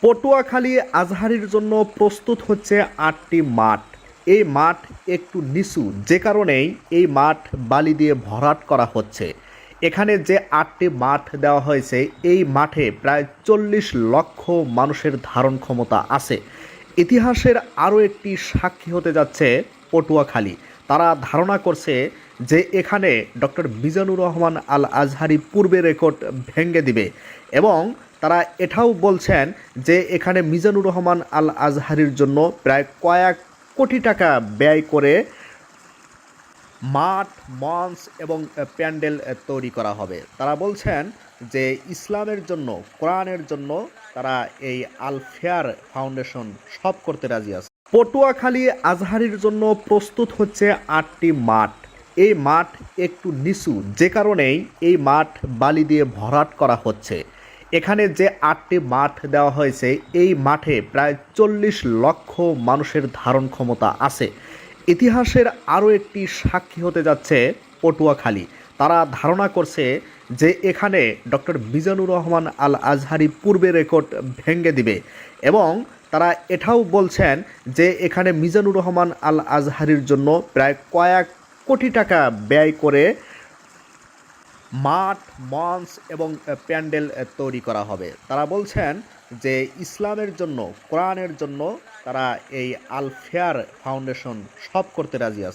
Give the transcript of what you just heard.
পটুয়াখালী আজহারীর জন্য প্রস্তুত হচ্ছে ৮টি মাঠ। এই মাঠ একটু নিচু, যে কারণেই এই মাঠ বালি দিয়ে ভরাট করা হচ্ছে। এখানে যে ৮টি মাঠ দেওয়া হয়েছে, এই মাঠে প্রায় ৪০ লক্ষ মানুষের ধারণ ক্ষমতা আছে। ইতিহাসের আরও একটি সাক্ষী হতে যাচ্ছে পটুয়াখালী। তারা ধারণা করছে যে এখানে ডক্টর মিজানুর রহমান আল আজহারি পূর্বে রেকর্ড ভেঙে দিবে, এবং তারা এটাও বলছেন যে এখানে মিজানুর রহমান আল আজহারির জন্য প্রায় কয়েক কোটি টাকা ব্যয় করে মাঠ, মঞ্চ এবং প্যান্ডেল তৈরি করা হবে। তারা বলছেন যে ইসলামের জন্য, কোরআনের জন্য তারা এই আল ফেয়ার ফাউন্ডেশন সব করতে রাজি আছে। পটুয়াখালী আজহারীর জন্য প্রস্তুত হচ্ছে ৮টি মাঠ। এই মাঠ একটু নিচু, যে কারণেই এই মাঠ বালি দিয়ে ভরাট করা হচ্ছে। এখানে যে ৮টি মাঠ দেওয়া হয়েছে, এই মাঠে প্রায় ৪০ লক্ষ মানুষের ধারণ ক্ষমতা আছে। ইতিহাসের আরও একটি সাক্ষী হতে যাচ্ছে পটুয়াখালী। তারা ধারণা করছে যে এখানে ডক্টর মিজানুর রহমান আল আজহারি পূর্বে রেকর্ড ভেঙে দিবে, এবং তারা এটাও বলছেন যে এখানে মিজানুর রহমান আল আজহারির জন্য প্রায় কয়েক কোটি টাকা ব্যয় করে মাঠ, মঞ্চ এবং প্যান্ডেল তৈরি করা হবে। তারা বলছেন যে ইসলামের জন্য, কোরআনের জন্য তারা এই আল ফেয়ার ফাউন্ডেশন সব করতে রাজি আছে।